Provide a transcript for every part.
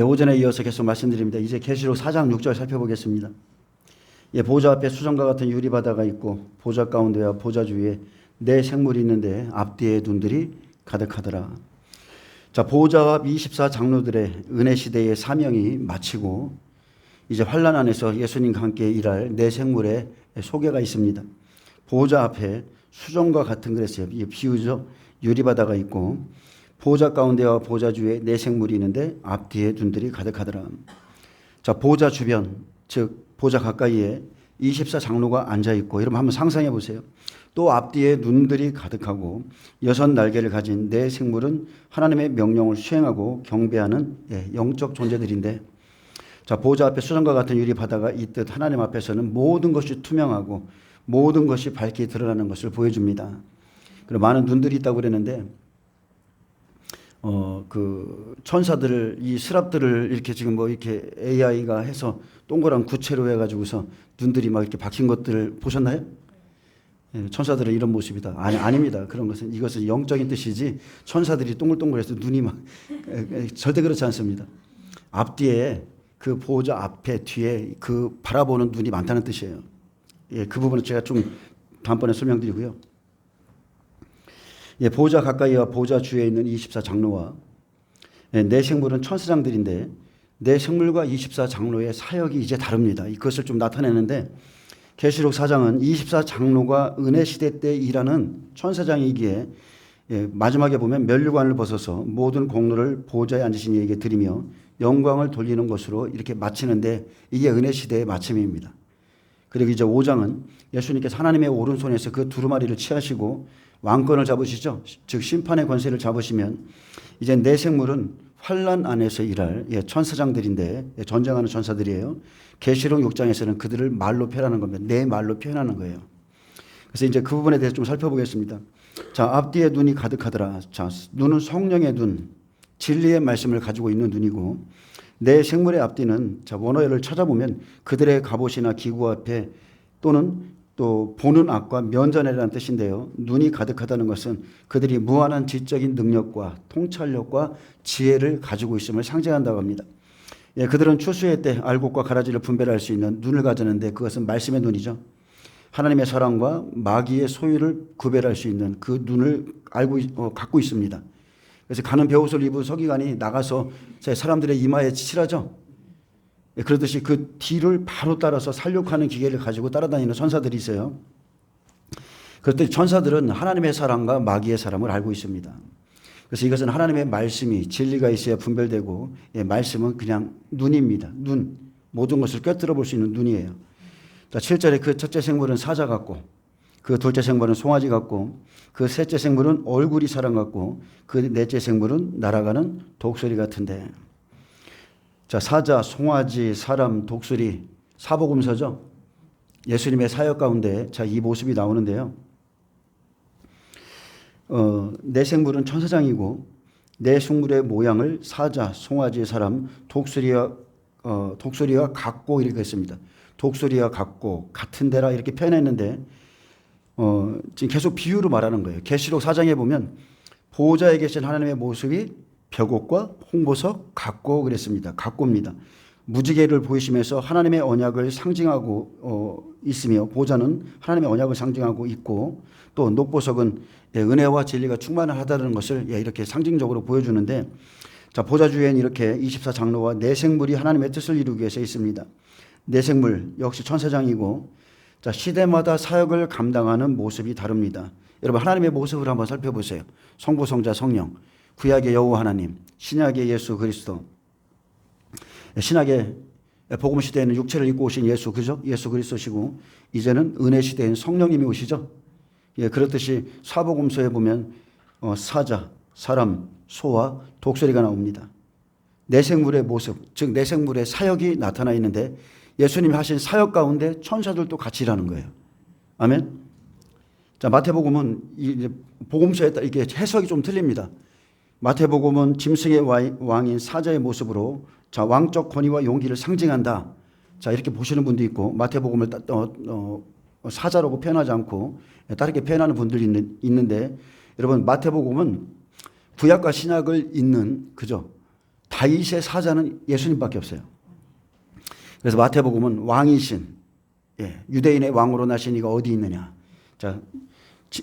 오전에 이어서 계속 말씀드립니다. 이제 계시록 4장 6절 살펴보겠습니다. 보좌 앞에 수정과 같은 유리바다가 있고 보좌 가운데와 보좌 주위에 네 생물이 있는데 앞뒤에 눈들이 가득하더라. 자, 보좌 앞 24장로들의 은혜 시대의 사명이 마치고 이제 환난 안에서 예수님과 함께 일할 네 생물의 소개가 있습니다. 보좌 앞에 수정과 같은 그랬어요. 이 비유죠. 유리바다가 있고 보좌 가운데와 보좌 주위에 네 생물이 있는데 앞뒤에 눈들이 가득하더라. 자, 보좌 주변, 즉 보좌 가까이에 24장로가 앉아 있고, 여러분 한번 상상해 보세요. 또 앞뒤에 눈들이 가득하고 6날개를 가진 네 생물은 하나님의 명령을 수행하고 경배하는 영적 존재들인데, 자, 보좌 앞에 수정과 같은 유리바다가 있듯 하나님 앞에서는 모든 것이 투명하고 모든 것이 밝게 드러나는 것을 보여줍니다. 그리고 많은 눈들이 있다고 그랬는데, 그 천사들을, 이 스랍들을 이렇게 지금 뭐 이렇게 AI가 해서 동그란 구체로 해가지고서 눈들이 막 이렇게 박힌 것들을 보셨나요? 천사들은 이런 모습이다. 아닙니다. 그런 것은, 이것은 영적인 뜻이지 천사들이 동글동글해서 눈이 막 절대 그렇지 않습니다. 앞뒤에 그 보좌 앞에 뒤에 그 바라보는 눈이 많다는 뜻이에요. 그 부분은 제가 좀 다음번에 설명드리고요. 보좌 가까이와 보좌 주위에 있는 24장로와 네 생물은 천사장들인데, 네 생물과 24장로의 사역이 이제 다릅니다. 이것을 좀 나타내는데, 계시록 4장은 24장로가 은혜 시대 때 일하는 천사장이기에 마지막에 보면 면류관을 벗어서 모든 공로를 보좌에 앉으신 이에게 드리며 영광을 돌리는 것으로 이렇게 마치는데, 이게 은혜 시대의 마침입니다. 그리고 이제 5장은 예수님께서 하나님의 오른손에서 그 두루마리를 취하시고 왕권을 잡으시죠. 즉 심판의 권세를 잡으시면 이제 네 생물은 환난 안에서 일할 천사장들인데, 전쟁하는 천사들이에요. 계시록 6장에서는 그들을 말로 표현하는 겁니다. 네 말로 표현하는 거예요. 그래서 이제 그 부분에 대해서 좀 살펴보겠습니다. 자, 앞뒤에 눈이 가득하더라. 자, 눈은 성령의 눈, 진리의 말씀을 가지고 있는 눈이고, 네 생물의 앞뒤는, 자, 원어를 찾아보면 그들의 갑옷이나 기구 앞에 또는 또 보는 앞과 면전이라는 뜻인데요. 눈이 가득하다는 것은 그들이 무한한 지적인 능력과 통찰력과 지혜를 가지고 있음을 상징한다고 합니다. 그들은 추수의 때 알곡과 가라지를 분별할 수 있는 눈을 가졌는데, 그것은 말씀의 눈이죠. 하나님의 사랑과 마귀의 소유를 구별할 수 있는 그 눈을 갖고 있습니다. 그래서 가는 베옷을 입은 서기관이 나가서 사람들의 이마에 칠하죠. 그러듯이 그 뒤를 바로 따라서 살육하는 기계를 가지고 따라다니는 천사들이 있어요. 그런데 천사들은 하나님의 사랑과 마귀의 사랑을 알고 있습니다. 그래서 이것은 하나님의 말씀이 진리가 있어야 분별되고, 말씀은 그냥 눈입니다. 눈, 모든 것을 꿰뚫어 볼 수 있는 눈이에요. 자, 7절에 그 첫째 생물은 사자 같고, 그 둘째 생물은 송아지 같고, 그 셋째 생물은 얼굴이 사람 같고, 그 넷째 생물은 날아가는 독수리 같은데. 자, 사자, 송아지, 사람, 독수리, 사복음서죠. 예수님의 사역 가운데 자, 이 모습이 나오는데요. 네 생물은 천사장이고, 네 생물의 모양을 사자, 송아지, 사람, 독수리와 같고 이렇게 했습니다. 독수리와 같고 같은데라 이렇게 표현했는데, 지금 계속 비유로 말하는 거예요. 계시록 4장에 보면 보호자에 계신 하나님의 모습이 벽옷과 홍보석 같고 그랬습니다. 같고입니다. 무지개를 보이시면서 하나님의 언약을 상징하고 있으며, 보좌는 하나님의 언약을 상징하고 있고, 또 녹보석은 은혜와 진리가 충만하다는 것을 이렇게 상징적으로 보여주는데, 자, 보좌 주위에는 이렇게 24장로와 네 생물이 하나님의 뜻을 이루기 위해서 있습니다. 네 생물 역시 천사장이고, 자, 시대마다 사역을 감당하는 모습이 다릅니다. 여러분, 하나님의 모습을 한번 살펴보세요. 성부, 성자, 성령, 구약의 여호와 하나님, 신약의 예수 그리스도. 신약의 복음 시대에는 육체를 입고 오신 예수, 그죠? 예수 그리스도시고, 이제는 은혜 시대에는 성령님이 오시죠. 그렇듯이 사복음서에 보면 사자, 사람, 소와 독수리가 나옵니다. 네 생물의 모습, 즉 네 생물의 사역이 나타나 있는데, 예수님이 하신 사역 가운데 천사들도 같이 일하는 거예요. 아멘. 자, 마태복음은 이제 복음서에 따라 이게 해석이 좀 틀립니다. 마태복음은 짐승의 왕인 사자의 모습으로, 자, 왕적 권위와 용기를 상징한다. 자, 이렇게 보시는 분도 있고, 마태복음을 사자라고 표현하지 않고 다르게 표현하는 분들이 있는데, 여러분, 마태복음은 구약과 신약을 잇는, 그죠? 다윗의 사자는 예수님밖에 없어요. 그래서 마태복음은 왕이신 유대인의 왕으로 나신 이가 어디 있느냐. 자,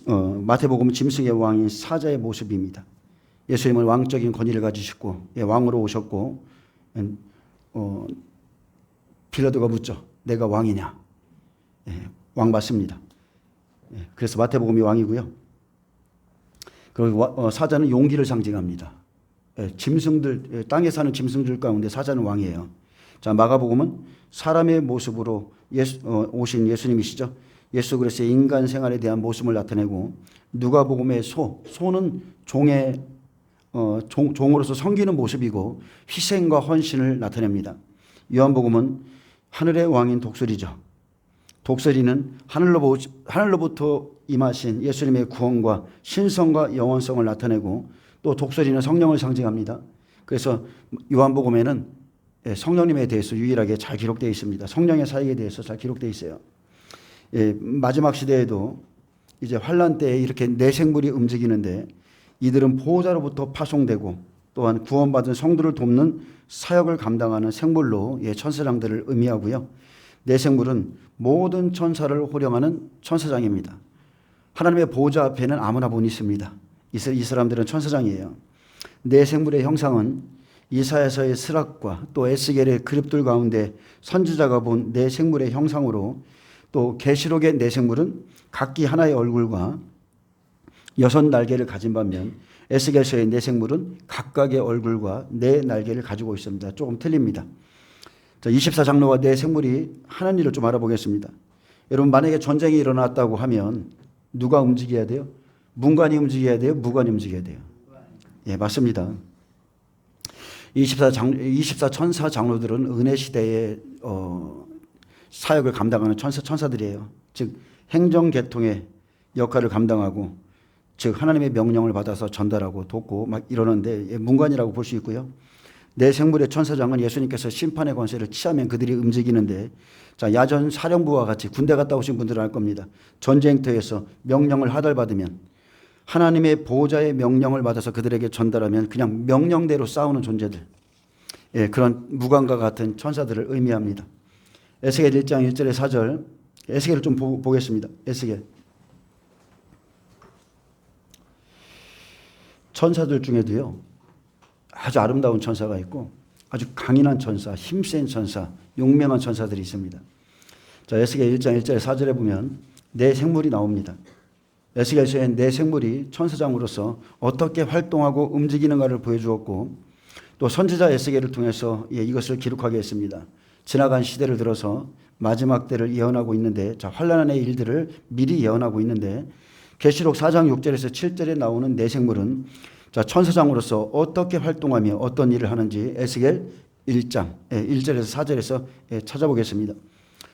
마태복음은 짐승의 왕인 사자의 모습입니다. 예수님은 왕적인 권위를 가지셨고 왕으로 오셨고 빌라도가 묻죠. 내가 왕이냐. 왕 맞습니다. 그래서 마태복음이 왕이고요. 그리고 사자는 용기를 상징합니다. 짐승들, 땅에 사는 짐승들 가운데 사자는 왕이에요. 자, 마가복음은 사람의 모습으로 오신 예수님이시죠. 예수 그리스도의 인간 생활에 대한 모습을 나타내고, 누가복음의 소는 종으로서 섬기는 모습이고 희생과 헌신을 나타냅니다. 요한복음은 하늘의 왕인 독수리죠. 독수리는 하늘로부터 임하신 예수님의 구원과 신성과 영원성을 나타내고, 또 독수리는 성령을 상징합니다. 그래서 요한복음에는 성령님에 대해서 유일하게 잘 기록되어 있습니다. 성령의 사역에 대해서 잘 기록되어 있어요. 마지막 시대에도 이제 환란 때에 이렇게 네 생물이 움직이는데, 이들은 보호자로부터 파송되고 또한 구원받은 성도를 돕는 사역을 감당하는 생물로 천사장들을 의미하고요. 네 생물은 모든 천사를 호령하는 천사장입니다. 하나님의 보호자 앞에는 아무나 못 있습니다. 이 사람들은 천사장이에요. 네 생물의 형상은 이사야서의 스락과 또 에스겔의 그룹들 가운데 선지자가 본 네 생물의 형상으로, 또 계시록의 네 생물은 각기 하나의 얼굴과 6날개를 가진 반면 에스겔서의 네 생물은 각각의 얼굴과 네 날개를 가지고 있습니다. 조금 틀립니다. 자, 24장로와 네 생물이 하는 일을 좀 알아보겠습니다. 여러분, 만약에 전쟁이 일어났다고 하면 누가 움직여야 돼요? 문관이 움직여야 돼요? 무관이 움직여야 돼요? 예, 맞습니다. 24천사 장로들은 은혜 시대의 사역을 감당하는 천사들이에요. 즉 행정계통의 역할을 감당하고, 즉 하나님의 명령을 받아서 전달하고 돕고 막 이러는데 문관이라고 볼 수 있고요. 네 생물의 천사장은 예수님께서 심판의 권세를 취하면 그들이 움직이는데, 자, 야전 사령부와 같이 군대 갔다 오신 분들은 알 겁니다. 전쟁터에서 명령을 하달받으면, 하나님의 보호자의 명령을 받아서 그들에게 전달하면 그냥 명령대로 싸우는 존재들, 그런 무관과 같은 천사들을 의미합니다. 에스겔 1장 1절에 4절, 에스겔을 좀 보겠습니다. 에스겔. 천사들 중에도요, 아주 아름다운 천사가 있고 아주 강인한 천사, 힘센 천사, 용맹한 천사들이 있습니다. 자, 에스겔 1장 1절에 4절에 보면 네 생물이 나옵니다. 에스겔서의 네 생물이 천사장으로서 어떻게 활동하고 움직이는가를 보여주었고, 또 선지자 에스겔을 통해서 이것을 기록하게 했습니다. 지나간 시대를 들어서 마지막 때를 예언하고 있는데, 자, 환난의 일들을 미리 예언하고 있는데, 계시록 4장 6절에서 7절에 나오는 네 생물은, 자, 천사장으로서 어떻게 활동하며 어떤 일을 하는지 에스겔 1장 1절에서 4절에서 찾아보겠습니다.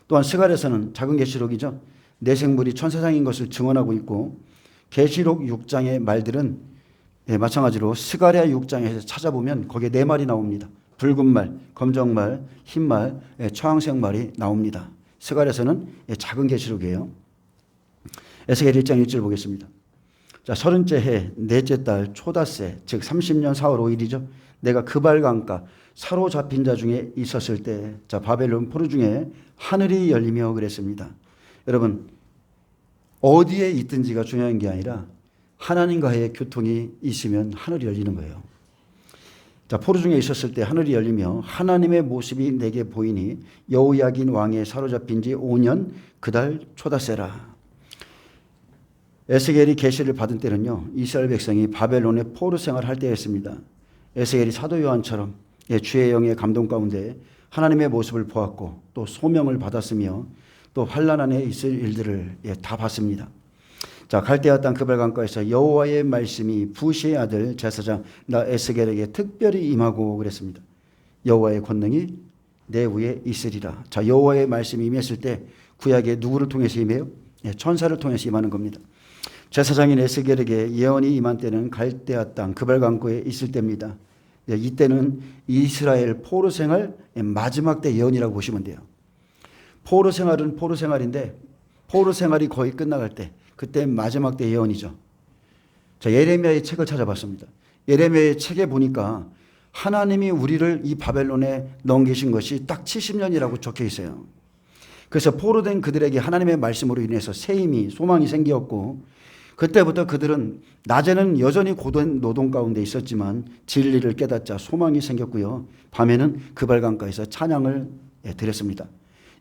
또한 스갈에서는, 작은 계시록이죠, 네 생물이 천사장인 것을 증언하고 있고, 계시록 6장의 말들은 마찬가지로 스가랴 6장에서 찾아보면 거기에 네 말이 나옵니다. 붉은 말, 검정 말, 흰 말, 초항색 말이 나옵니다. 스가랴에서는 작은 계시록이에요. 에스겔 1장 1절 보겠습니다. 자, 30째 해 넷째 달 초닷새, 즉 30년 4월 5일이죠. 내가 그발강가 사로잡힌 자 중에 있었을 때, 자, 바벨론 포로 중에 하늘이 열리며 그랬습니다. 여러분, 어디에 있든지가 중요한 게 아니라 하나님과의 교통이 있으면 하늘이 열리는 거예요. 자, 포로 중에 있었을 때 하늘이 열리며 하나님의 모습이 내게 보이니 여호야긴 왕에 사로잡힌 지 5년 그달 초닷새라. 에스겔이 계시를 받은 때는요, 이스라엘 백성이 바벨론의 포로 생활할 때였습니다. 에스겔이 사도 요한처럼 주의 영의 감동 가운데 하나님의 모습을 보았고, 또 소명을 받았으며, 또 환난 안에 있을 일들을 다 봤습니다. 자, 갈대아 땅 그발강가에서 여호와의 말씀이 부시의 아들 제사장 나 에스겔에게 특별히 임하고 그랬습니다. 여호와의 권능이 내 위에 있으리라. 자, 여호와의 말씀이 임했을 때 구약에 누구를 통해서 임해요? 천사를 통해서 임하는 겁니다. 제사장인 에스겔에게 예언이 임한 때는 갈대아 땅 그발강가에 있을 때입니다. 이때는 이스라엘 포로 생활 마지막 때 예언이라고 보시면 돼요. 포로 생활은 포로 생활인데, 포로 생활이 거의 끝나갈 때, 그때 마지막 때 예언이죠. 자, 예레미야의 책을 찾아봤습니다. 예레미야의 책에 보니까 하나님이 우리를 이 바벨론에 넘기신 것이 딱 70년이라고 적혀 있어요. 그래서 포로된 그들에게 하나님의 말씀으로 인해서 새 힘이, 소망이 생겼고, 그때부터 그들은 낮에는 여전히 고된 노동 가운데 있었지만 진리를 깨닫자 소망이 생겼고요. 밤에는 그발강가에서 찬양을 드렸습니다.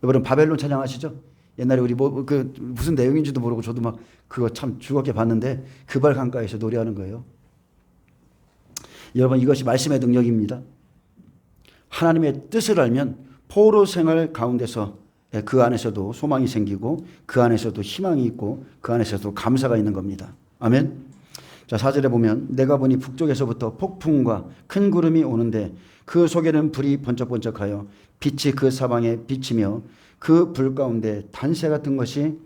여러분 바벨론 찬양하시죠? 옛날에 우리 무슨 내용인지도 모르고 저도 막 그거 참 즐겁게 봤는데 그발강가에서 노래하는 거예요. 여러분 이것이 말씀의 능력입니다. 하나님의 뜻을 알면 포로 생활 가운데서 그 안에서도 소망이 생기고 그 안에서도 희망이 있고 그 안에서도 감사가 있는 겁니다. 아멘. 자 4절에 보면 내가 보니 북쪽에서부터 폭풍과 큰 구름이 오는데 그 속에는 불이 번쩍번쩍하여 빛이 그 사방에 비치며 그 불 가운데 단새 같은 것이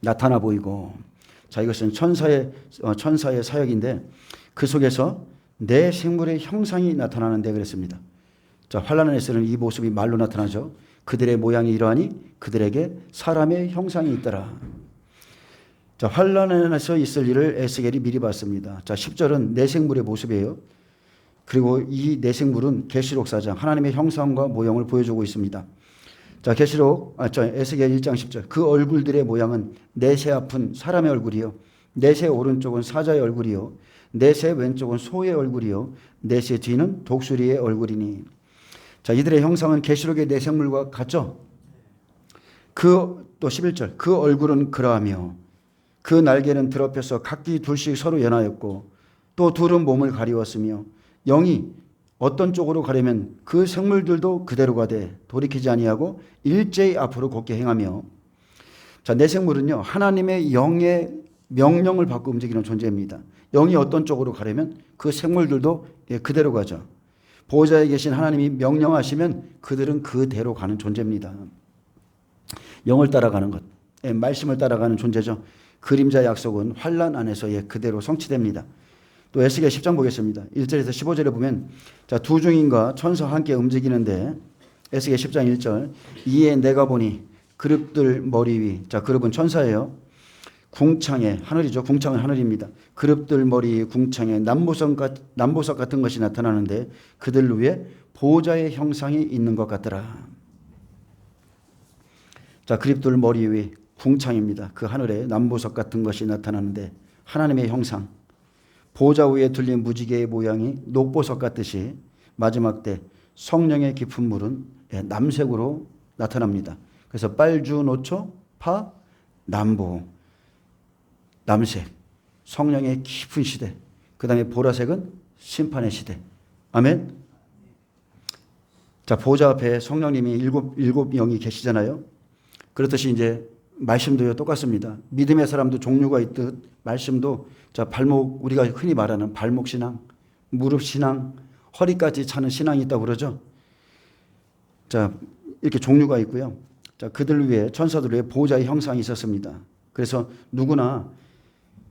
나타나 보이고, 자 이것은 천사의 사역인데 그 속에서 내 생물의 형상이 나타나는데 그랬습니다. 자 환란에서는 이 모습이 말로 나타나죠. 그들의 모양이 이러하니 그들에게 사람의 형상이 있더라. 자 환란에서 있을 일을 에스겔이 미리 봤습니다. 자 10절은 내 생물의 모습이에요. 그리고 이 내 생물은 계시록 4장 하나님의 형상과 모형을 보여주고 있습니다. 자 에스겔 1장 10절 그 얼굴들의 모양은 넷의 앞은 사람의 얼굴이요 넷의 오른쪽은 사자의 얼굴이요 넷의 왼쪽은 소의 얼굴이요 넷의 뒤는 독수리의 얼굴이니. 자 이들의 형상은 계시록의 내 생물과 같죠. 또 11절 그 얼굴은 그러하며 그 날개는 드럽혀서 각기 둘씩 서로 연하였고 또 둘은 몸을 가리웠으며 영이 어떤 쪽으로 가려면 그 생물들도 그대로 가되 돌이키지 아니하고 일제히 앞으로 걷게 행하며. 자 내 생물은요 하나님의 영의 명령을 받고 움직이는 존재입니다. 영이 어떤 쪽으로 가려면 그 생물들도 그대로 가죠. 보호자에 계신 하나님이 명령하시면 그들은 그대로 가는 존재입니다. 영을 따라가는 것, 말씀을 따라가는 존재죠. 그림자의 약속은 환란 안에서 그대로 성취됩니다. 또 에스겔 10장 보겠습니다. 1절에서 15절에 보면 자 두 중인과 천사와 함께 움직이는데 에스겔 10장 1절 이에 내가 보니 그룹들 머리 위, 자 그룹은 천사예요. 궁창에 하늘이죠. 궁창은 하늘입니다. 그룹들 머리 궁창에 남보석 같은 것이 나타나는데 그들 위에 보호자의 형상이 있는 것 같더라. 자 그룹들 머리 위 궁창입니다. 그 하늘에 남보석 같은 것이 나타나는데 하나님의 형상, 보호자 위에 둘린 무지개의 모양이 녹보석 같듯이 마지막 때 성령의 깊은 물은 남색으로 나타납니다. 그래서 빨주, 노초, 파, 남보, 남색, 성령의 깊은 시대. 그 다음에 보라색은 심판의 시대. 아멘. 자 보호자 앞에 성령님이 일곱 영이 계시잖아요. 그렇듯이 이제 말씀도요 똑같습니다. 믿음의 사람도 종류가 있듯 말씀도 자 발목, 우리가 흔히 말하는 발목 신앙, 무릎 신앙, 허리까지 차는 신앙이 있다고 그러죠. 자 이렇게 종류가 있고요. 자 그들 위에 천사들 위에 보호자의 형상이 있었습니다. 그래서 누구나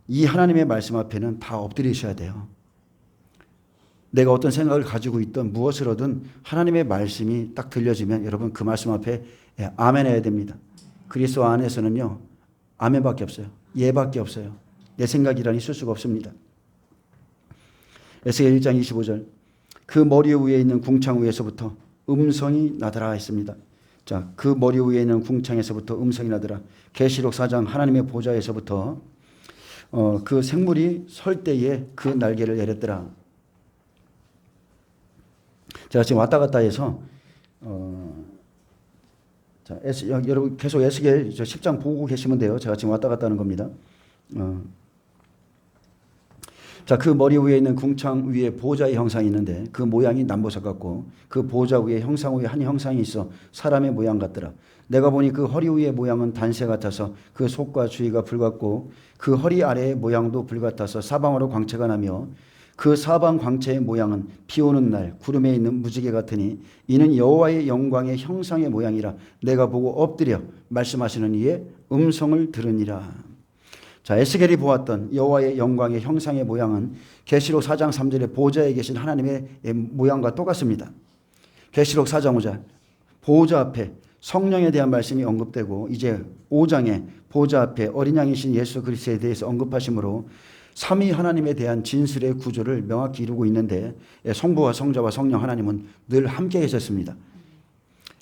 이 하나님의 말씀 앞에는 다 엎드리셔야 돼요. 내가 어떤 생각을 가지고 있든 무엇을 하든 하나님의 말씀이 딱 들려지면 여러분 그 말씀 앞에 아멘 해야 됩니다. 그리스도 안에서는요 아멘밖에 없어요. 예밖에 없어요. 내 생각이란 있을 수가 없습니다. 에스겔 1장 25절 그 머리 위에 있는 궁창 위에서부터 음성이 나더라 했습니다. 자, 그 머리 위에 있는 궁창에서부터 음성이 나더라. 계시록 4장 하나님의 보좌에서부터 그 생물이 설 때에 그 날개를 내렸더라. 제가 지금 왔다 갔다 해서 자, 여러분 계속 에스겔 10장 보고 계시면 돼요. 제가 지금 왔다 갔다 하는 겁니다. 자, 그 머리 위에 있는 궁창 위에 보호자의 형상이 있는데 그 모양이 남보석 같고 그 보호자 위에 형상 위에 한 형상이 있어 사람의 모양 같더라. 내가 보니 그 허리 위의 모양은 단새 같아서 그 속과 주위가 불 같고 그 허리 아래의 모양도 불 같아서 사방으로 광채가 나며 그 사방 광채의 모양은 비 오는 날 구름에 있는 무지개 같으니 이는 여호와의 영광의 형상의 모양이라. 내가 보고 엎드려 말씀하시는 이의 음성을 들으니라. 자, 에스겔이 보았던 여호와의 영광의 형상의 모양은 계시록 4장 3절에 보호자에 계신 하나님의 모양과 똑같습니다. 계시록 4장 5절 보호자 앞에 성령에 대한 말씀이 언급되고 이제 5장에 보호자 앞에 어린 양이신 예수 그리스도에 대해서 언급하시므로 삼위 하나님에 대한 진술의 구조를 명확히 이루고 있는데 성부와 성자와 성령 하나님은 늘 함께 계셨습니다.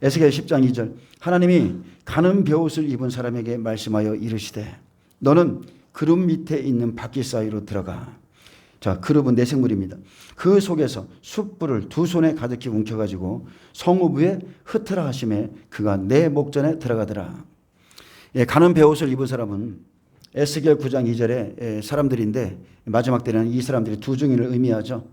에스겔 10장 2절 하나님이 가는 베옷을 입은 사람에게 말씀하여 이르시되 너는 그룹 밑에 있는 바퀴 사이로 들어가. 자, 그룹은 내생물입니다. 그 속에서 숯불을 두 손에 가득히 움켜가지고 성읍 위에 흩으라 하심에 그가 내 목전에 들어가더라. 가는 베옷을 입은 사람은 에스겔 9장 2절의 사람들인데 마지막 때는 이 사람들이 두 증인을 의미하죠.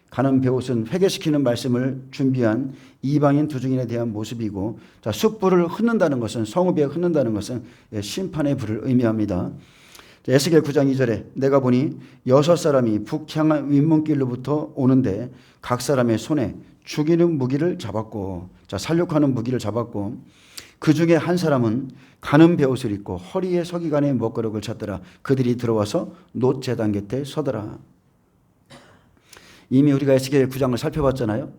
가는 베옷은 회개시키는 말씀을 준비한 이방인 두 증인에 대한 모습이고, 자, 숯불을 흩는다는 것은, 성읍에 흩는다는 것은 심판의 불을 의미합니다. 에스겔 9장 2절에 내가 보니 6사람이 북향한 윗문길로부터 오는데 각 사람의 손에 죽이는 무기를 잡았고, 자, 살육하는 무기를 잡았고, 그 중에 한 사람은 가는 베옷을 입고 허리에 서기관의 먹거룩을 찼더라. 그들이 들어와서 놋제단 곁에 서더라. 이미 우리가 에스겔 9장을 살펴봤잖아요.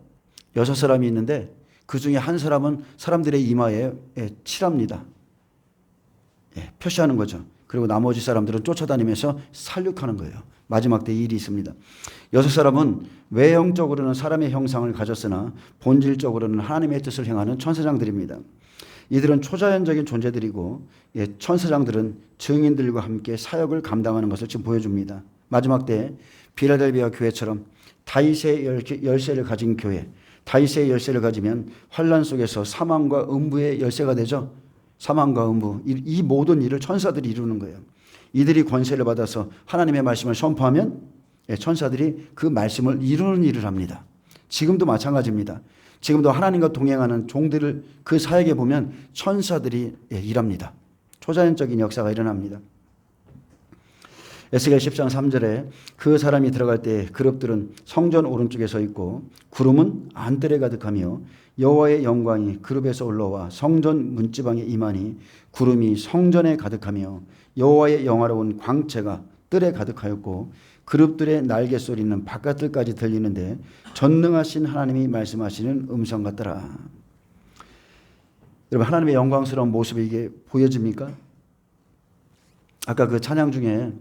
6사람이 있는데 그 중에 한 사람은 사람들의 이마에 칠합니다. 표시하는 거죠. 그리고 나머지 사람들은 쫓아다니면서 살육하는 거예요. 마지막 때 이 일이 있습니다. 6사람은 외형적으로는 사람의 형상을 가졌으나 본질적으로는 하나님의 뜻을 행하는 천사장들입니다. 이들은 초자연적인 존재들이고 천사장들은 증인들과 함께 사역을 감당하는 것을 지금 보여줍니다. 마지막 때 빌라델비아 교회처럼 다윗의 열쇠를 가진 교회, 다윗의 열쇠를 가지면 환난 속에서 사망과 음부의 열쇠가 되죠. 사망과 음부, 이 모든 일을 천사들이 이루는 거예요. 이들이 권세를 받아서 하나님의 말씀을 선포하면 천사들이 그 말씀을 이루는 일을 합니다. 지금도 마찬가지입니다. 지금도 하나님과 동행하는 종들을 그 사역에 보면 천사들이 일합니다. 초자연적인 역사가 일어납니다. 에스겔 10장 3절에 그 사람이 들어갈 때 그룹들은 성전 오른쪽에 서 있고 구름은 안뜰에 가득하며 여호와의 영광이 그룹에서 올라와 성전 문지방에 임하니 구름이 성전에 가득하며 여호와의 영화로운 광채가 뜰에 가득하였고 그룹들의 날개 소리는 바깥뜰까지 들리는데 전능하신 하나님이 말씀하시는 음성 같더라. 여러분, 하나님의 영광스러운 모습이 이게 보여집니까? 아까 그 찬양 중에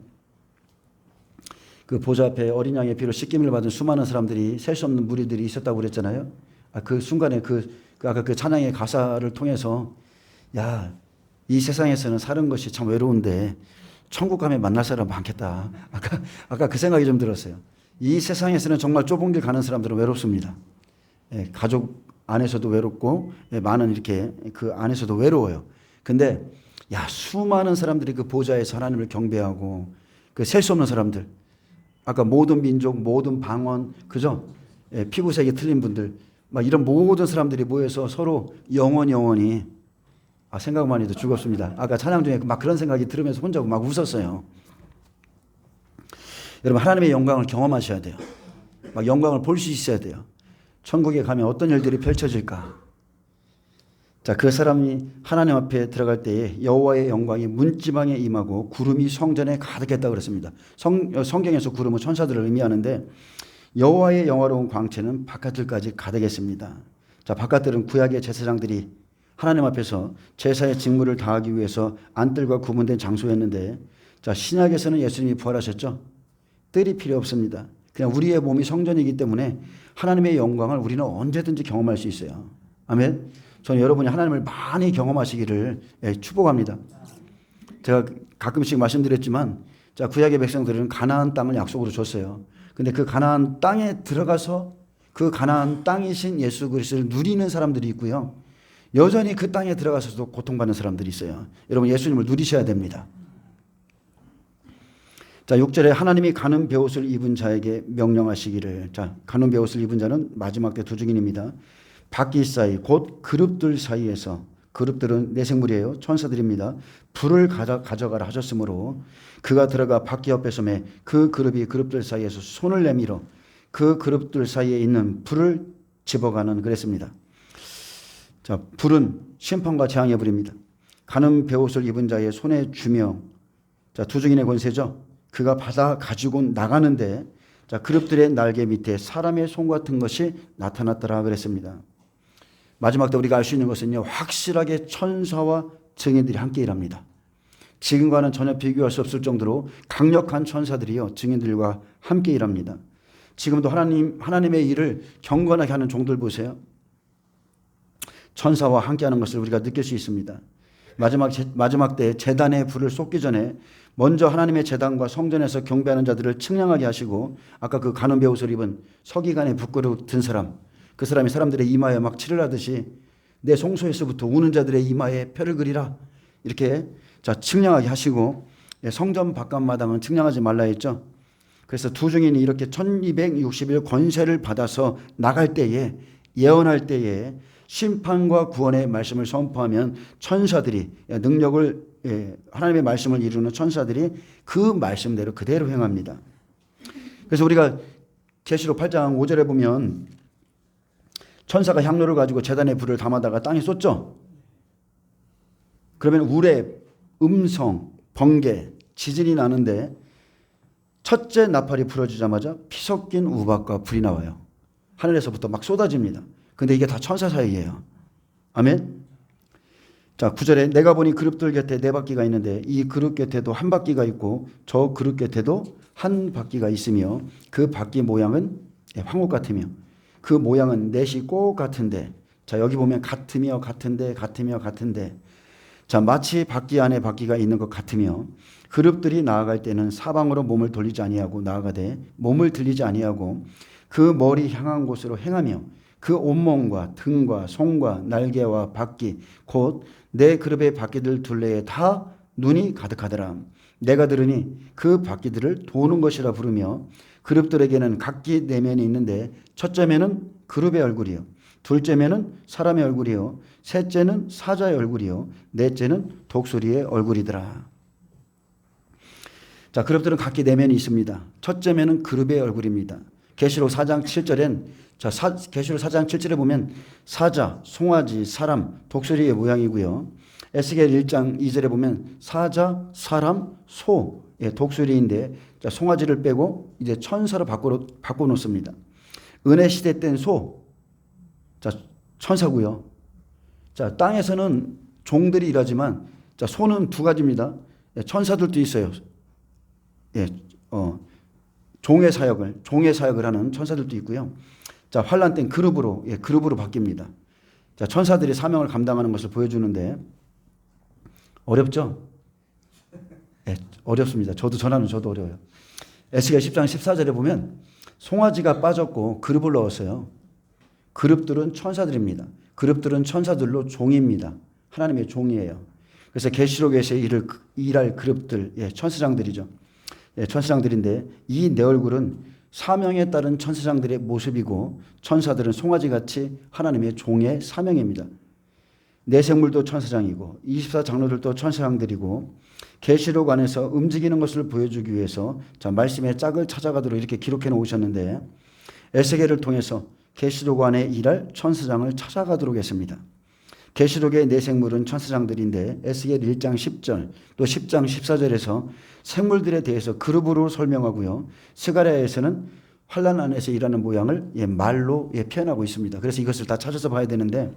그 보좌 앞에 어린 양의 피로 씻김을 받은 수많은 사람들이 셀 수 없는 무리들이 있었다고 그랬잖아요. 그 순간에 아까 그 찬양의 가사를 통해서 야, 이 세상에서는 사는 것이 참 외로운데 천국 가면 만날 사람 많겠다. 아까 그 생각이 좀 들었어요. 이 세상에서는 정말 좁은 길 가는 사람들은 외롭습니다. 가족 안에서도 외롭고 많은 이렇게 그 안에서도 외로워요. 근데 야, 수많은 사람들이 그 보좌에서 하나님을 경배하고 그 셀 수 없는 사람들, 아까 모든 민족, 모든 방언, 그죠? 피부색이 틀린 분들, 막 이런 모든 사람들이 모여서 서로 영원히 생각만 해도 즐겁습니다. 아까 찬양 중에 막 그런 생각이 들으면서 혼자 막 웃었어요. 여러분, 하나님의 영광을 경험하셔야 돼요. 막 영광을 볼 수 있어야 돼요. 천국에 가면 어떤 일들이 펼쳐질까? 자, 그 사람이 하나님 앞에 들어갈 때에 여호와의 영광이 문지방에 임하고 구름이 성전에 가득했다고 그랬습니다. 성경에서 구름은 천사들을 의미하는데 여호와의 영화로운 광채는 바깥들까지 가득했습니다. 자, 바깥들은 구약의 제사장들이 하나님 앞에서 제사의 직무를 다하기 위해서 안뜰과 구분된 장소였는데, 자, 신약에서는 예수님이 부활하셨죠. 뜰이 필요 없습니다. 그냥 우리의 몸이 성전이기 때문에 하나님의 영광을 우리는 언제든지 경험할 수 있어요. 아멘. 저는 여러분이 하나님을 많이 경험하시기를 축복합니다. 제가 가끔씩 말씀드렸지만, 자, 구약의 백성들은 가나안 땅을 약속으로 줬어요. 근데 그 가나안 땅에 들어가서 그 가나안 땅이신 예수 그리스도를 누리는 사람들이 있고요. 여전히 그 땅에 들어가서도 고통받는 사람들이 있어요. 여러분, 예수님을 누리셔야 됩니다. 자, 6절에 하나님이 가는 베옷을 입은 자에게 명령하시기를. 자, 가는 베옷을 입은 자는 마지막 때 두 증인입니다. 바퀴 사이, 곧 그룹들 사이에서, 그룹들은 내생물이에요. 천사들입니다. 불을 가져가라 하셨으므로 그가 들어가 바퀴 옆에 서매 그 그룹이 그룹들 사이에서 손을 내밀어 그 그룹들 사이에 있는 불을 집어가는 그랬습니다. 자, 불은 심판과 재앙의 불입니다. 가는 베옷을 입은 자의 손에 주며, 자, 두 증인의 권세죠. 그가 받아 가지고 나가는데, 자, 그룹들의 날개 밑에 사람의 손 같은 것이 나타났더라 그랬습니다. 마지막 때 우리가 알 수 있는 것은요, 확실하게 천사와 증인들이 함께 일합니다. 지금과는 전혀 비교할 수 없을 정도로 강력한 천사들이요 증인들과 함께 일합니다. 지금도 하나님의 일을 경건하게 하는 종들 보세요. 천사와 함께하는 것을 우리가 느낄 수 있습니다. 마지막 때 제단에 불을 쏟기 전에 먼저 하나님의 제단과 성전에서 경배하는 자들을 측량하게 하시고, 아까 그 가늠 베옷을 입은 서기관의 붓그릇 든 사람, 그 사람이 사람들의 이마에 막 칠을 하듯이 내 송소에서부터 우는 자들의 이마에 표를 그리라, 이렇게 측량하게 하시고, 성전 바깥마당은 측량하지 말라 했죠. 그래서 두 증인이 이렇게 1260일 권세를 받아서 나갈 때에, 예언할 때에 심판과 구원의 말씀을 선포하면 천사들이 능력을, 하나님의 말씀을 이루는 천사들이 그 말씀대로 그대로 행합니다. 그래서 우리가 계시록 8장 5절에 보면 천사가 향로를 가지고 제단에 불을 담아다가 땅에 쏟죠. 그러면 우레, 음성, 번개, 지진이 나는데 첫째 나팔이 부러지자마자 피 섞인 우박과 불이 나와요. 하늘에서부터 막 쏟아집니다. 근데 이게 다 천사 사이예요. 아멘. 자, 9절에 내가 보니 그룹들 곁에 네 바퀴가 있는데 이 그룹 곁에도 한 바퀴가 있고 저 그룹 곁에도 한 바퀴가 있으며 그 바퀴 모양은 황홀 같으며 그 모양은 넷이 꼭 같은데, 자, 여기 보면 같으며 같은데 같으며 같은데, 자, 마치 바퀴 안에 바퀴가 있는 것 같으며 그룹들이 나아갈 때는 사방으로 몸을 돌리지 아니하고 나아가되 몸을 들리지 아니하고 그 머리 향한 곳으로 행하며 그 온몸과 등과 손과 날개와 바퀴 곧 내 그룹의 바퀴들 둘레에 다 눈이 가득하더라. 내가 들으니 그 바퀴들을 도는 것이라 부르며 그룹들에게는 각기 내면이 있는데 첫째면은 그룹의 얼굴이요, 둘째면은 사람의 얼굴이요, 셋째는 사자의 얼굴이요, 넷째는 독수리의 얼굴이더라. 자, 그룹들은 각기 내면이 있습니다. 첫째면은 그룹의 얼굴입니다. 계시록 4장 7절엔 계시록 4장 7절에 보면 사자, 송아지, 사람, 독수리의 모양이고요. 에스겔 1장 2절에 보면 사자, 사람, 소, 독수리인데, 자, 송아지를 빼고 이제 천사로 바꿔 놓습니다. 은혜 시대 땐 소, 자, 천사고요. 자, 땅에서는 종들이 일하지만, 자, 소는 두 가지입니다. 천사들도 있어요. 종의 사역을 하는 천사들도 있고요. 자, 환란 땐 그룹으로 바뀝니다. 자, 천사들이 사명을 감당하는 것을 보여주는데 어렵죠? 어렵습니다. 저도 어려워요. 에스겔 10장 14절에 보면 송아지가 빠졌고 그룹을 넣었어요. 그룹들은 천사들입니다. 그룹들은 천사들로 종입니다. 하나님의 종이에요. 그래서 계시록에서 일할 그룹들, 천사장들이죠. 천사장들인데 이 네 얼굴은 사명에 따른 천사장들의 모습이고 천사들은 송아지같이 하나님의 종의 사명입니다. 네 생물도 천사장이고 24장로들도 천사장들이고 계시록 안에서 움직이는 것을 보여주기 위해서, 자, 말씀의 짝을 찾아가도록 이렇게 기록해 놓으셨는데 에스겔을 통해서 계시록 안에 일할 천사장을 찾아가도록 했습니다. 계시록의 네 생물은 천사장들인데 에스겔 1장 10절 또 10장 14절에서 생물들에 대해서 그룹으로 설명하고요. 스가랴에서는 환란 안에서 일하는 모양을 말로 표현하고 있습니다. 그래서 이것을 다 찾아서 봐야 되는데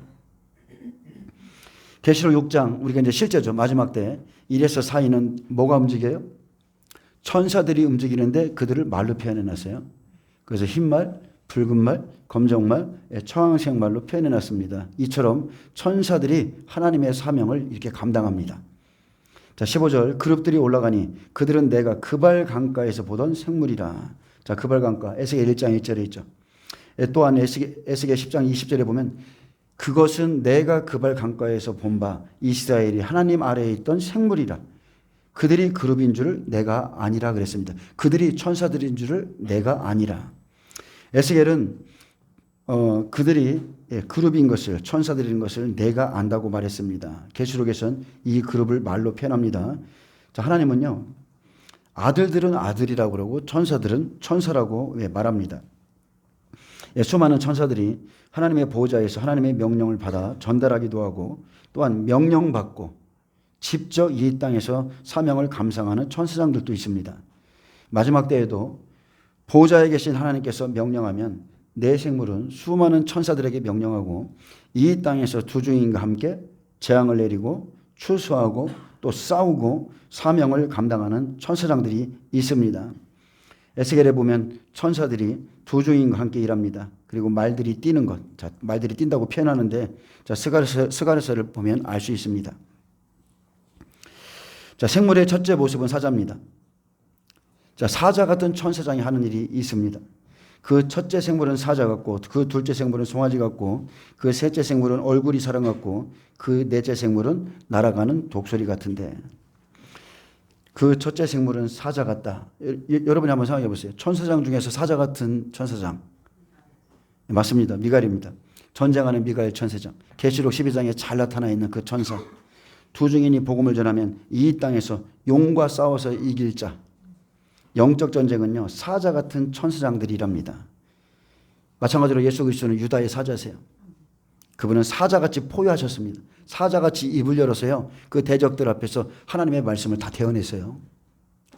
계시록 6장 우리가 이제 실제죠. 마지막 때 1에서 4위는 뭐가 움직여요? 천사들이 움직이는데 그들을 말로 표현해 놨어요. 그래서 흰말, 붉은 말, 검정말, 청황색 말로 표현해 놨습니다. 이처럼 천사들이 하나님의 사명을 이렇게 감당합니다. 자, 15절 그룹들이 올라가니 그들은 내가 그발 강가에서 보던 생물이라. 자, 그발 강가 에스겔 1장 1절에 있죠. 또한 에스겔 10장 20절에 보면 그것은 내가 그발 강가에서 본 바 이스라엘이 하나님 아래에 있던 생물이라. 그들이 그룹인 줄을 내가 아니라 그랬습니다. 그들이 천사들인 줄을 내가 아니라. 에스겔은 그들이 그룹인 것을, 천사들인 것을 내가 안다고 말했습니다. 계시록에서는 이 그룹을 말로 표현합니다. 자, 하나님은요, 아들들은 아들이라고 그러고 천사들은 천사라고 말합니다. 수많은 천사들이 하나님의 보호자에서 하나님의 명령을 받아 전달하기도 하고 또한 명령받고 직접 이 땅에서 사명을 감당하는 천사장들도 있습니다. 마지막 때에도 보호자에 계신 하나님께서 명령하면 내 생물은 수많은 천사들에게 명령하고 이 땅에서 두 증인과 함께 재앙을 내리고 추수하고 또 싸우고 사명을 감당하는 천사장들이 있습니다. 에스겔에 보면 천사들이 두 중인과 함께 일합니다. 그리고 말들이 뛰는 것, 자, 말들이 뛴다고 표현하는데, 자, 스가랴서를 보면 알 수 있습니다. 자, 생물의 첫째 모습은 사자입니다. 자, 사자 같은 천사장이 하는 일이 있습니다. 그 첫째 생물은 사자 같고, 그 둘째 생물은 송아지 같고, 그 셋째 생물은 얼굴이 사람 같고, 그 넷째 생물은 날아가는 독수리 같은데, 그 첫째 생물은 사자 같다. 여러분이 한번 생각해 보세요. 천사장 중에서 사자 같은 천사장. 맞습니다. 미갈입니다. 전쟁하는 미갈 천사장. 계시록 12장에 잘 나타나 있는 그 천사. 두 증인이 복음을 전하면 이 땅에서 용과 싸워서 이길 자. 영적 전쟁은요, 사자 같은 천사장들이랍니다. 마찬가지로 예수 그리스도는 유다의 사자세요. 그분은 사자같이 포효하셨습니다. 사자같이 입을 열어서요, 그 대적들 앞에서 하나님의 말씀을 다 대언했어요.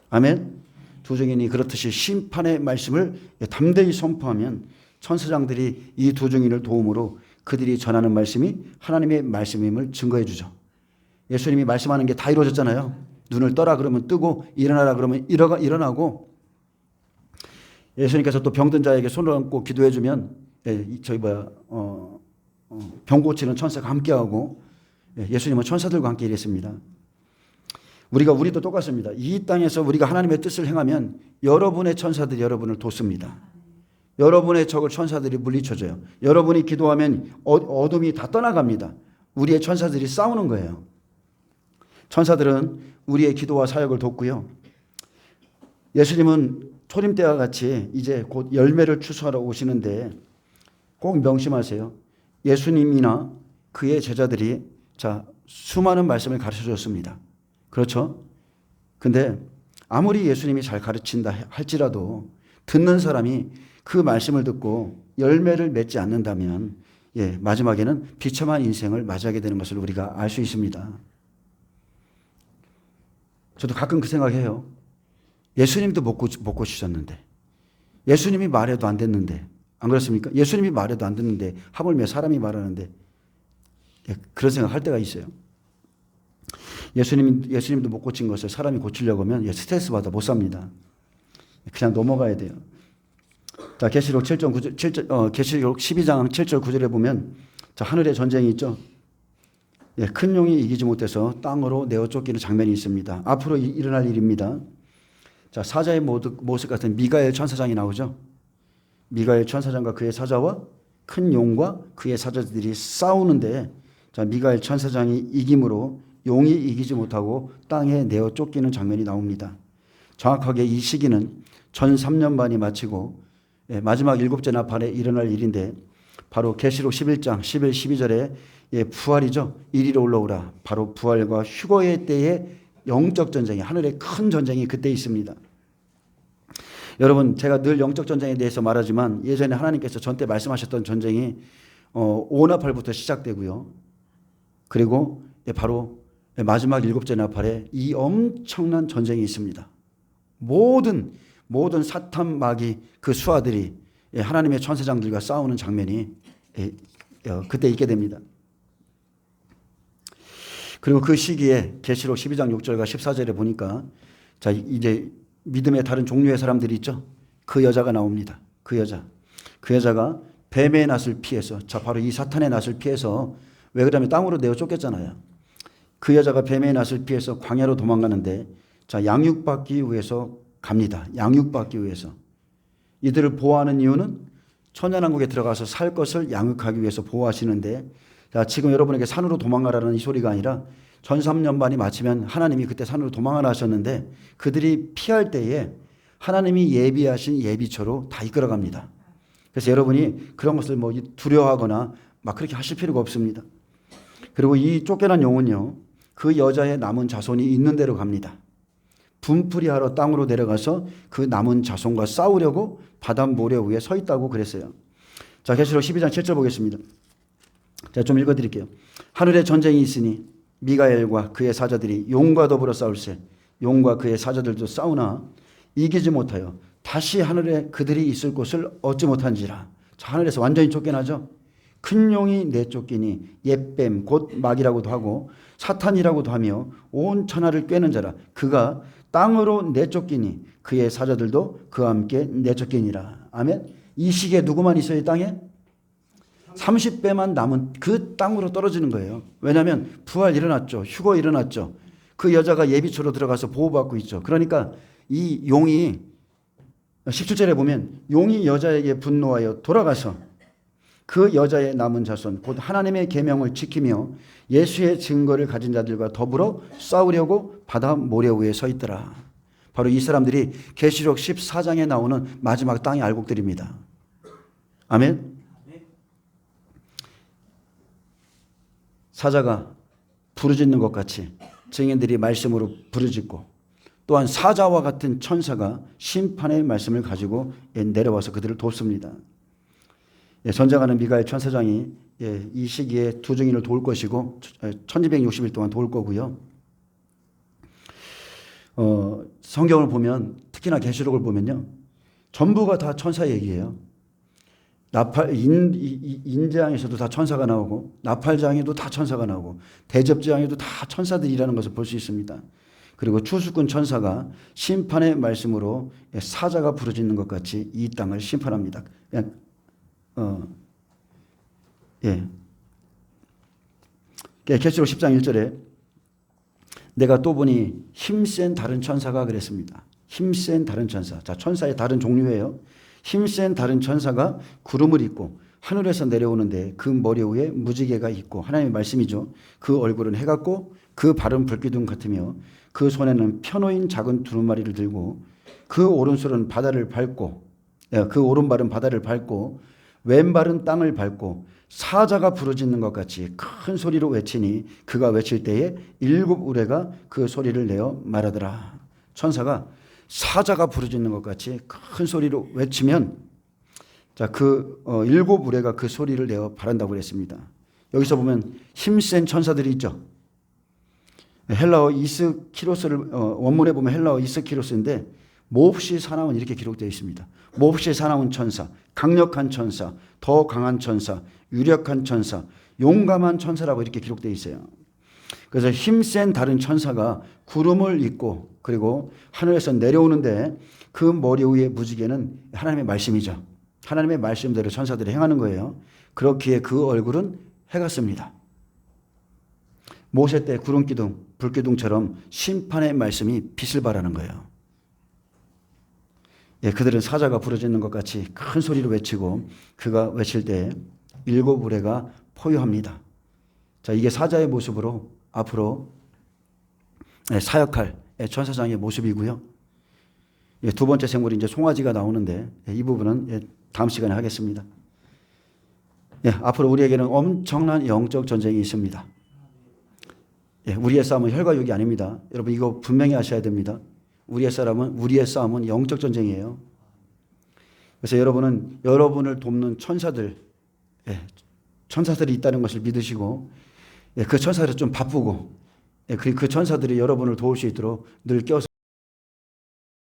아멘. 두 증인이 그렇듯이 심판의 말씀을 담대히 선포하면 천사장들이 이 두 증인을 도움으로 그들이 전하는 말씀이 하나님의 말씀임을 증거해 주죠. 예수님이 말씀하는 게 다 이루어졌잖아요. 눈을 떠라 그러면 뜨고, 일어나라 그러면 일어나고, 예수님께서 또 병든 자에게 손을 얹고 기도해 주면 병 고치는 천사가 함께하고, 예수님은 천사들과 함께 일했습니다. 우리도 똑같습니다. 이 땅에서 우리가 하나님의 뜻을 행하면 여러분의 천사들이 여러분을 돕습니다. 여러분의 적을 천사들이 물리쳐줘요. 여러분이 기도하면 어둠이 다 떠나갑니다. 우리의 천사들이 싸우는 거예요. 천사들은 우리의 기도와 사역을 돕고요. 예수님은 초림 때와 같이 이제 곧 열매를 추수하러 오시는데 꼭 명심하세요. 예수님이나 그의 제자들이 수많은 말씀을 가르쳐 줬습니다. 그렇죠? 근데 아무리 예수님이 잘 가르친다 할지라도 듣는 사람이 그 말씀을 듣고 열매를 맺지 않는다면 마지막에는 비참한 인생을 맞이하게 되는 것을 우리가 알 수 있습니다. 저도 가끔 그 생각해요. 예수님도 못 고치셨는데, 예수님이 말해도 안 됐는데, 안 그렇습니까? 예수님이 말해도 안 듣는데 하물며 사람이 말하는데, 그런 생각할 때가 있어요. 예수님도 못 고친 것을 사람이 고치려고 하면 스트레스 받아 못 삽니다. 그냥 넘어가야 돼요. 자, 계시록 12장 7절 9절에 보면 하늘에 전쟁이 있죠. 큰 용이 이기지 못해서 땅으로 내어 쫓기는 장면이 있습니다. 앞으로 일어날 일입니다. 자, 사자의 모습 같은 미가엘 천사장이 나오죠. 미가엘 천사장과 그의 사자와 큰 용과 그의 사자들이 싸우는데, 자, 미가엘 천사장이 이김으로 용이 이기지 못하고 땅에 내어 쫓기는 장면이 나옵니다. 정확하게 이 시기는 전 3년반이 마치고 마지막 7째 나팔에 일어날 일인데, 바로 계시록 11장 11, 12절에 부활이죠. 이리로 올라오라. 바로 부활과 휴거의 때에 영적 전쟁이, 하늘의 큰 전쟁이 그때 있습니다. 여러분, 제가 늘 영적 전쟁에 대해서 말하지만 예전에 하나님께서 전때 말씀하셨던 전쟁이 오나팔부터 시작되고요. 그리고 바로 마지막 7째 나팔에 이 엄청난 전쟁이 있습니다. 모든 사탄 마귀 그 수하들이 하나님의 천사장들과 싸우는 장면이 그때 있게 됩니다. 그리고 그 시기에 계시록 12장 6절과 14절에 보니까 자, 이제 믿음의 다른 종류의 사람들이 있죠. 그 여자가 나옵니다. 그 여자가 뱀의 낫을 피해서, 자, 바로 이 사탄의 낫을 피해서, 왜 그러면 땅으로 내어 쫓겼잖아요. 그 여자가 뱀의 낫을 피해서 광야로 도망가는데, 자, 양육받기 위해서 갑니다. 양육받기 위해서. 이들을 보호하는 이유는 천연왕국에 들어가서 살 것을 양육하기 위해서 보호하시는데, 자, 지금 여러분에게 산으로 도망가라는 이 소리가 아니라 전 3년반이 마치면 하나님이 그때 산으로 도망가라 하셨는데, 그들이 피할 때에 하나님이 예비하신 예비처로 다 이끌어갑니다. 그래서 여러분이 그런 것을 두려워하거나 막 그렇게 하실 필요가 없습니다. 그리고 이 쫓겨난 용은요, 그 여자의 남은 자손이 있는 대로 갑니다. 분풀이하러 땅으로 내려가서 그 남은 자손과 싸우려고 바다 모래 위에 서 있다고 그랬어요. 자, 계시록 12장 7절 보겠습니다. 자, 좀 읽어드릴게요. 하늘에 전쟁이 있으니 미가엘과 그의 사자들이 용과 더불어 싸울세. 용과 그의 사자들도 싸우나 이기지 못하여 다시 하늘에 그들이 있을 곳을 얻지 못한지라. 자, 하늘에서 완전히 쫓겨나죠. 큰 용이 내쫓기니 옛뱀 곧 마귀라고도 하고 사탄이라고도 하며 온 천하를 꿰는 자라. 그가 땅으로 내쫓기니 그의 사자들도 그와 함께 내쫓기니라. 아멘. 이 시기에 누구만 있어요? 이 땅에? 30배만 남은 그 땅으로 떨어지는 거예요. 왜냐하면 부활 일어났죠. 휴거 일어났죠. 그 여자가 예비초로 들어가서 보호받고 있죠. 그러니까 이 용이 17절에 보면 용이 여자에게 분노하여 돌아가서 그 여자의 남은 자손 곧 하나님의 계명을 지키며 예수의 증거를 가진 자들과 더불어 싸우려고 바다 모래 위에 서 있더라. 바로 이 사람들이 계시록 14장에 나오는 마지막 땅의 알곡들입니다. 아멘. 사자가 부르짖는 것 같이 증인들이 말씀으로 부르짖고 또한 사자와 같은 천사가 심판의 말씀을 가지고 내려와서 그들을 돕습니다. 전쟁하는 미가엘 천사장이 이 시기에 두 증인을 도울 것이고 1260일 동안 도울 거고요. 성경을 보면 특히나 계시록을 보면요. 전부가 다 천사 얘기예요. 인재앙에서도 다 천사가 나오고 나팔장에도 다 천사가 나오고 대접장에도 다 천사들이라는 것을 볼 수 있습니다. 그리고 추수꾼 천사가 심판의 말씀으로 사자가 부르짖는 것 같이 이 땅을 심판합니다. 그냥 계시록 10장 1절에 내가 또 보니 힘센 다른 천사가 그랬습니다. 힘센 다른 천사. 자, 천사의 다른 종류예요. 힘센 다른 천사가 구름을 입고 하늘에서 내려오는데 그 머리 위에 무지개가 있고 하나님의 말씀이죠. 그 얼굴은 해 같고 그 발은 불기둥 같으며 그 손에는 펴놓인 작은 두루마리를 들고 그 오른손은 바다를 밟고 그 오른발은 바다를 밟고 왼발은 땅을 밟고 사자가 부르짖는 것 같이 큰 소리로 외치니 그가 외칠 때에 7 우레가 그 소리를 내어 말하더라. 천사가 사자가 부르짖는 것 같이 큰 소리로 외치면 자, 그 7 우레가 그 소리를 내어 바란다고 그랬습니다. 여기서 보면 힘센 천사들이 있죠. 헬라어 이스키로스를 원문에 보면 헬라어 이스키로스인데 몹시 사나운 이렇게 기록되어 있습니다. 몹시 사나운 천사, 강력한 천사, 더 강한 천사, 유력한 천사, 용감한 천사라고 이렇게 기록되어 있어요. 그래서 힘센 다른 천사가 구름을 입고 그리고 하늘에서 내려오는데 그 머리 위에 무지개는 하나님의 말씀이죠. 하나님의 말씀대로 천사들이 행하는 거예요. 그렇기에 그 얼굴은 해 같습니다. 모세 때 구름기둥, 불기둥처럼 심판의 말씀이 빛을 발하는 거예요. 그들은 사자가 부르짖는 것 같이 큰 소리로 외치고 그가 외칠 때 7 우레가 포효합니다. 자, 이게 사자의 모습으로 앞으로 사역할 천사장의 모습이고요. 두 번째 생물이 이제 송아지가 나오는데 이 부분은 다음 시간에 하겠습니다. 앞으로 우리에게는 엄청난 영적 전쟁이 있습니다. 우리의 싸움은 혈과 육이 아닙니다. 여러분 이거 분명히 아셔야 됩니다. 우리의 싸움은 영적 전쟁이에요. 그래서 여러분은 여러분을 돕는 천사들이 있다는 것을 믿으시고 그 천사들을 좀 바쁘고 그 천사들이 여러분을 도울 수 있도록 늘 껴서